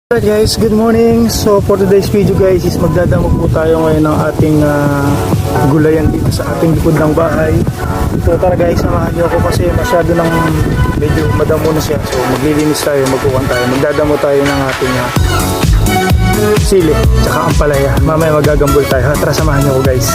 Alright guys, good morning. So for today's video guys is magdadamog po tayo ngayon ng ating gulayan dito sa ating likod ng bahay. So tara guys, samahan niyo ako kasi masyado ng medyo madamo na siya. So maglilinis tayo, magkukuhan tayo. Magdadamo tayo ng ating sili, tsaka ampalaya. Mamaya magagambol tayo. Tara, samahan niyo ako guys.